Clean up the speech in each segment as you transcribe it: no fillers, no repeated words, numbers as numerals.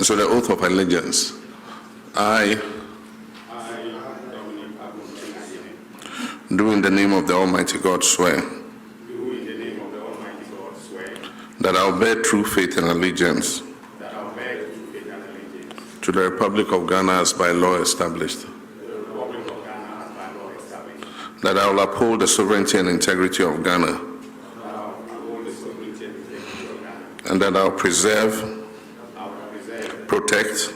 And so the oath of allegiance. I do in the name of the Almighty God swear that I will bear true faith and allegiance to the Republic of Ghana as by law established, that I will uphold the sovereignty and integrity of Ghana, and that I will preserve, protect,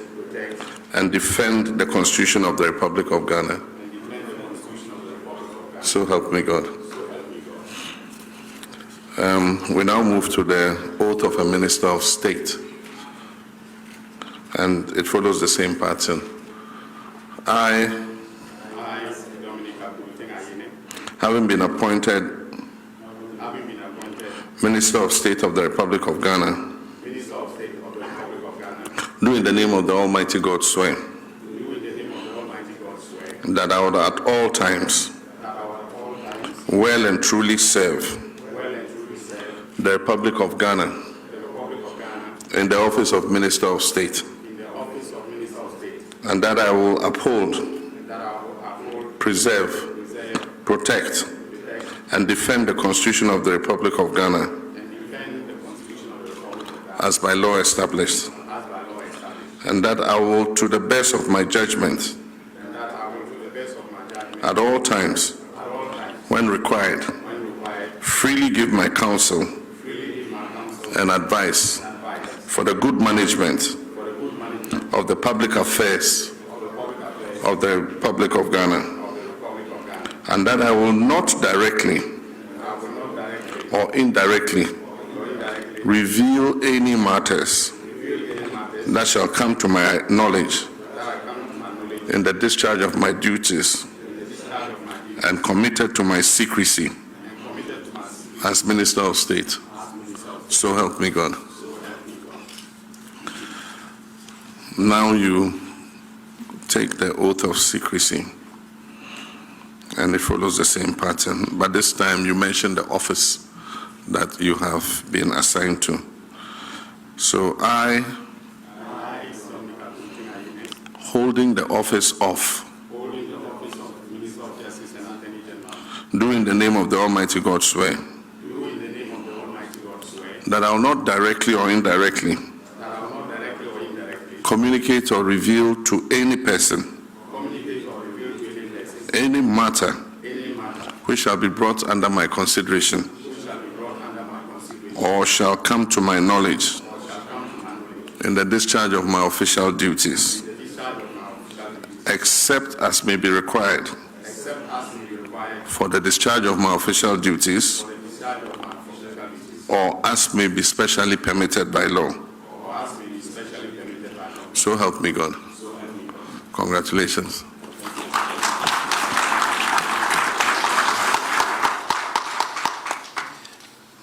and defend the Constitution of the Republic of Ghana. So help me God. We now move to the oath of a Minister of State, and it follows the same pattern. I, having been appointed Minister of State of the Republic of Ghana, do in the name of the Almighty God swear that I would at all times well and truly serve the Republic of Ghana in the office of Minister of State, and that I will uphold, preserve, protect, and defend the Constitution of the Republic of Ghana as by law established, and that I will, to the best of my judgment, at all times, when required, freely give my counsel and advice for the good management of the public affairs of the Republic of Ghana, and that I will not directly or indirectly reveal any matters that shall come to my knowledge in the discharge of my duties and committed to my secrecy as Minister of State. So help me God. Now you take the oath of secrecy, and it follows the same pattern, but this time you mention the office that you have been assigned to. So I, holding the office of, do in the name of the Almighty God swear that I will not directly or indirectly communicate or reveal to any person any matter which shall be brought under my consideration or shall come to my knowledge in the discharge of my official duties, except as may be required for the discharge of my official duties, or as may be specially permitted by law. So help me God. Congratulations.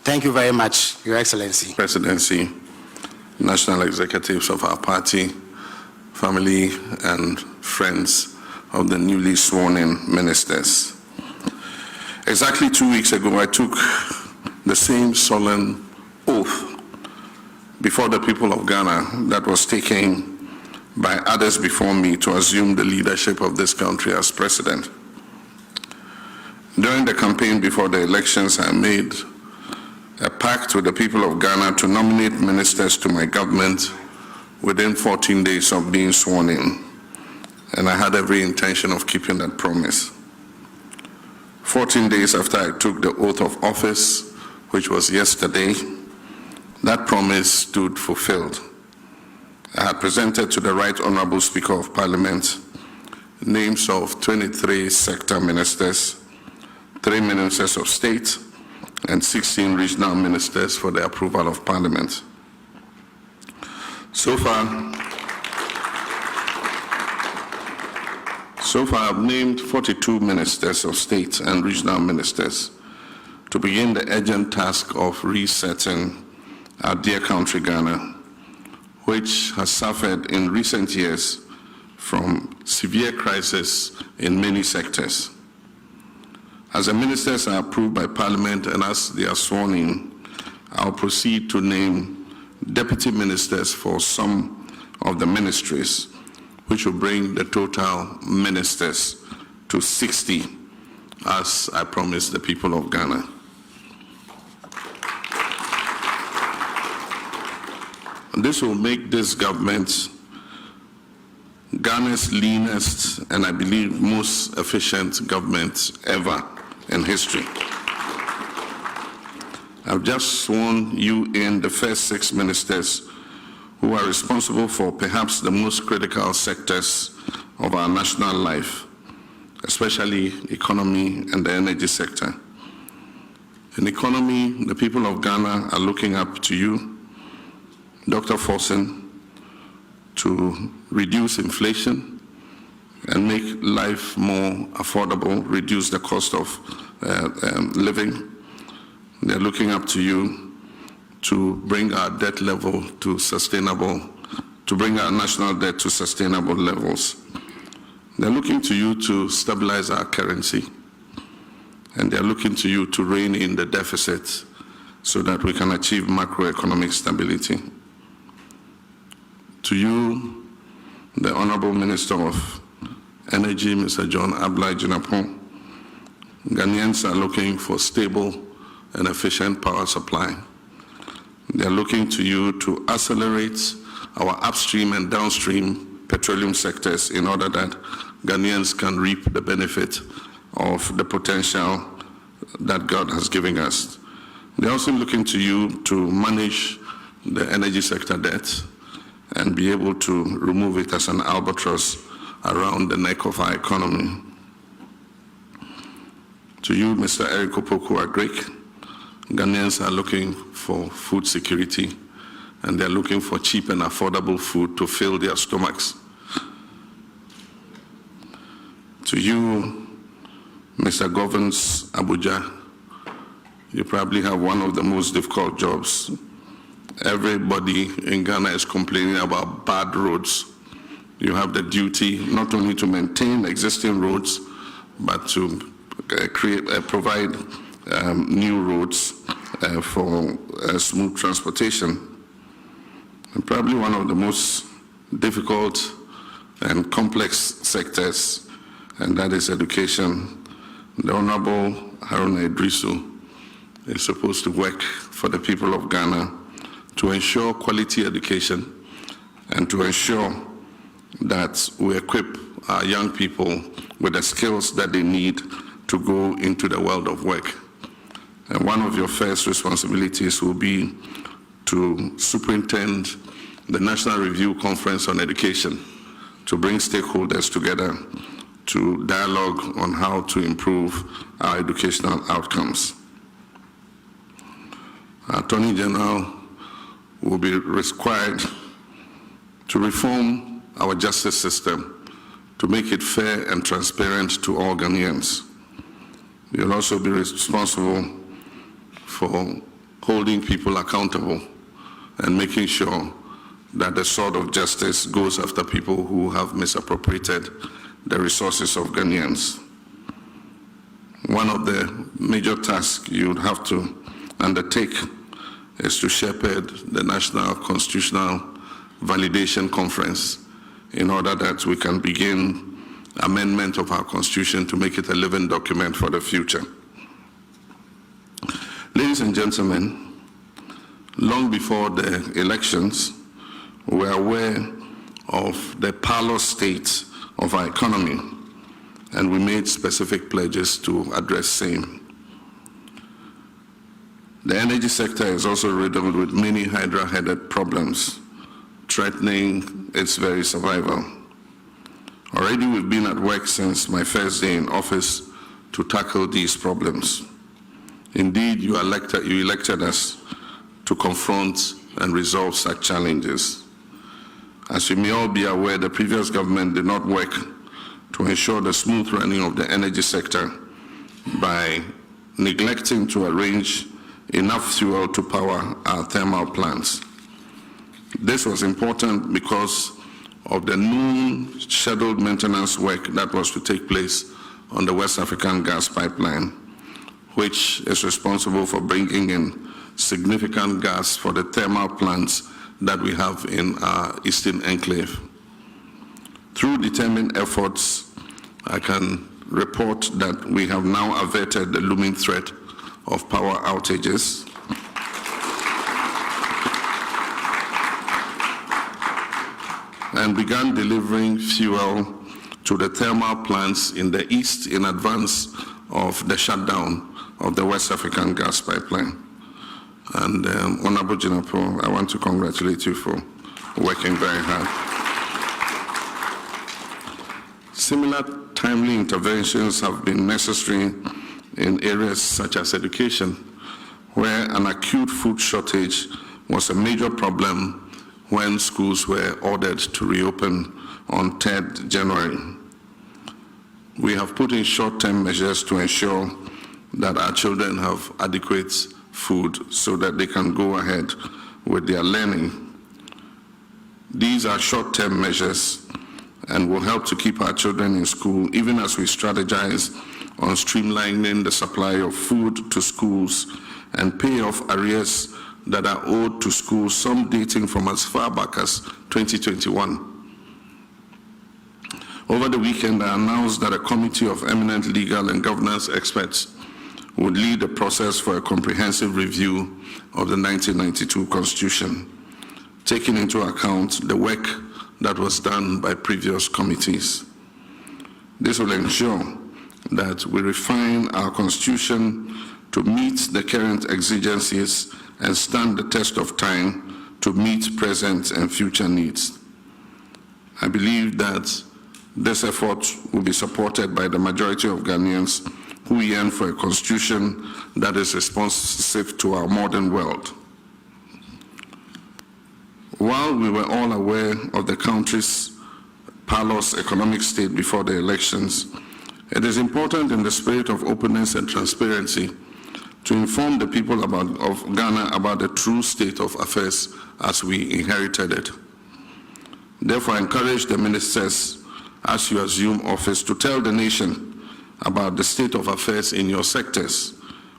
Thank you very much, Your Excellency. Presidency, national executives of our party, family and friends of the newly sworn-in ministers. Exactly 2 weeks ago, I took the same solemn oath before the people of Ghana that was taken by others before me to assume the leadership of this country as president. During the campaign before the elections, I made a pact with the people of Ghana to nominate ministers to my government within 14 days of being sworn in, and I had every intention of keeping that promise. 14 days after I took the oath of office, which was yesterday, that promise stood fulfilled. I had presented to the Right Honorable Speaker of Parliament names of 23 sector ministers, 3 ministers of state, and 16 regional ministers for the approval of Parliament. So far, I've named 42 ministers of state and regional ministers to begin the urgent task of resetting our dear country, Ghana, which has suffered in recent years from severe crisis in many sectors. As the ministers are approved by Parliament and as they are sworn in, I'll proceed to name deputy ministers for some of the ministries, which will bring the total ministers to 60, as I promised the people of Ghana. This will make this government Ghana's leanest and I believe most efficient government ever in history. I've just sworn you in the first 6 ministers who are responsible for perhaps the most critical sectors of our national life, especially economy and the energy sector. In economy, the people of Ghana are looking up to you, Dr. Forson, to reduce inflation and make life more affordable, reduce the cost of living. They're looking up to you to bring our debt level to bring our national debt to sustainable levels. They're looking to you to stabilize our currency, and they're looking to you to rein in the deficit so that we can achieve macroeconomic stability. To you, the Honorable Minister of Energy, Mr. John Ablai Jinapon, Ghanaians are looking for stable and efficient power supply. They're looking to you to accelerate our upstream and downstream petroleum sectors in order that Ghanaians can reap the benefit of the potential that God has given us. They're also looking to you to manage the energy sector debt and be able to remove it as an albatross around the neck of our economy. To you, Mr. Eric Opoku-Agric, Ghanaians are looking for food security, and they're looking for cheap and affordable food to fill their stomachs. To you, Mr. Govans Abuja, you probably have one of the most difficult jobs. Everybody in Ghana is complaining about bad roads. You have the duty not only to maintain existing roads, but to provide new roads for smooth transportation. And probably one of the most difficult and complex sectors, and that is education. The Honorable Haruna Idrisu is supposed to work for the people of Ghana to ensure quality education and to ensure that we equip our young people with the skills that they need to go into the world of work. And one of your first responsibilities will be to superintend the National Review Conference on Education, to bring stakeholders together to dialogue on how to improve our educational outcomes. Our Attorney General will be required to reform our justice system to make it fair and transparent to all Ghanaians. You'll also be responsible for holding people accountable and making sure that the sword of justice goes after people who have misappropriated the resources of Ghanaians. One of the major tasks you'd have to undertake is to shepherd the National Constitutional Validation Conference in order that we can begin amendment of our Constitution to make it a living document for the future. Ladies and gentlemen, long before the elections, we were aware of the parlous state of our economy, and we made specific pledges to address same. The energy sector is also riddled with many hydra-headed problems, threatening its very survival. Already we've been at work since my first day in office to tackle these problems. Indeed, you elected us to confront and resolve such challenges. As you may all be aware, the previous government did not work to ensure the smooth running of the energy sector by neglecting to arrange enough fuel to power our thermal plants. This was important because of the known scheduled maintenance work that was to take place on the West African gas pipeline, which is responsible for bringing in significant gas for the thermal plants that we have in our Eastern Enclave. Through determined efforts, I can report that we have now averted the looming threat of power outages. And began delivering fuel to the thermal plants in the east in advance of the shutdown of the West African gas pipeline. And Honorable Jinapo, I want to congratulate you for working very hard. Similar timely interventions have been necessary in areas such as education, where an acute food shortage was a major problem when schools were ordered to reopen on 3rd January. We have put in short-term measures to ensure that our children have adequate food so that they can go ahead with their learning. These are short-term measures and will help to keep our children in school, even as we strategize on streamlining the supply of food to schools and pay off arrears that are owed to schools, some dating from as far back as 2021. Over the weekend, I announced that a committee of eminent legal and governance experts would lead the process for a comprehensive review of the 1992 Constitution, taking into account the work that was done by previous committees. This will ensure that we refine our Constitution to meet the current exigencies and stand the test of time to meet present and future needs. I believe that this effort will be supported by the majority of Ghanaians who yearn for a constitution that is responsive to our modern world. While we were all aware of the country's parlous economic state before the elections, it is important in the spirit of openness and transparency to inform the people of Ghana about the true state of affairs as we inherited it. Therefore, I encourage the ministers, as you assume office, to tell the nation about the state of affairs in your sectors,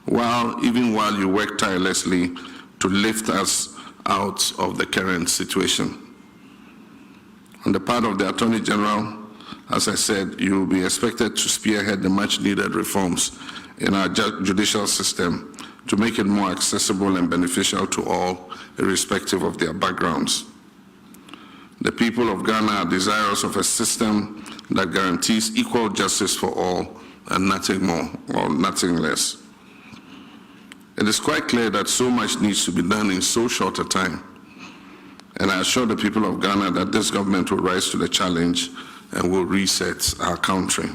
even while you work tirelessly to lift us out of the current situation. On the part of the Attorney General, as I said, you will be expected to spearhead the much-needed reforms in our judicial system to make it more accessible and beneficial to all, irrespective of their backgrounds. The people of Ghana are desirous of a system that guarantees equal justice for all and nothing more or nothing less. It is quite clear that so much needs to be done in so short a time, and I assure the people of Ghana that this government will rise to the challenge and will reset our country.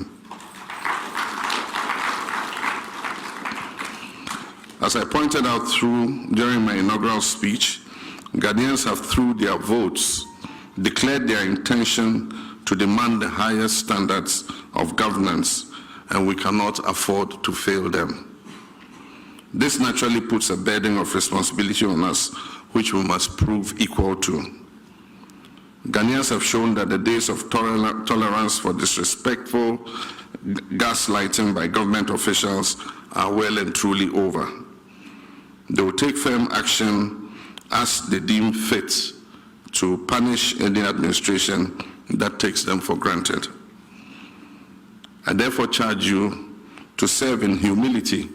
As I pointed out during my inaugural speech, Ghanaians have, through their votes, declared their intention to demand the highest standards of governance, and we cannot afford to fail them. This naturally puts a burden of responsibility on us, which we must prove equal to. Ghanaians have shown that the days of tolerance for disrespectful gaslighting by government officials are well and truly over. They will take firm action as they deem fit to punish any administration that takes them for granted. I therefore charge you to serve in humility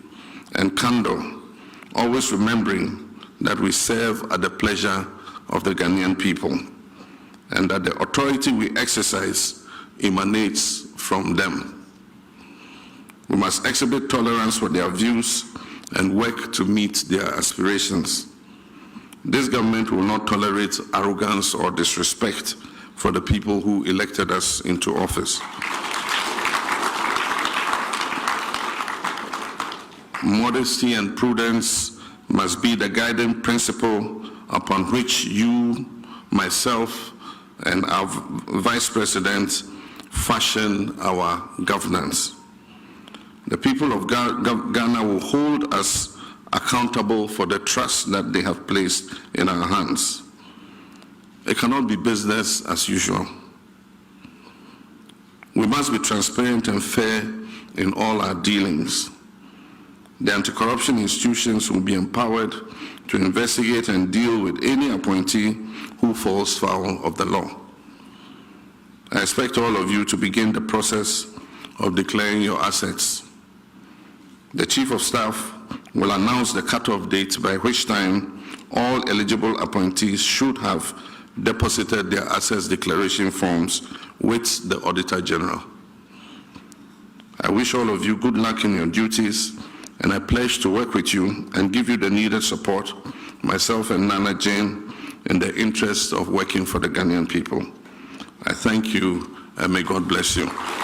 and candor, always remembering that we serve at the pleasure of the Ghanaian people and that the authority we exercise emanates from them. We must exhibit tolerance for their views and work to meet their aspirations. This government will not tolerate arrogance or disrespect for the people who elected us into office. Modesty and prudence must be the guiding principle upon which you, myself, and our Vice President fashion our governance. The people of Ghana will hold us accountable for the trust that they have placed in our hands. It cannot be business as usual. We must be transparent and fair in all our dealings. The anti-corruption institutions will be empowered to investigate and deal with any appointee who falls foul of the law. I expect all of you to begin the process of declaring your assets. The Chief of Staff will announce the cutoff date by which time all eligible appointees should have deposited their assets declaration forms with the Auditor General. I wish all of you good luck in your duties, and I pledge to work with you and give you the needed support, myself and Nana Jane, in the interest of working for the Ghanaian people. I thank you, and may God bless you.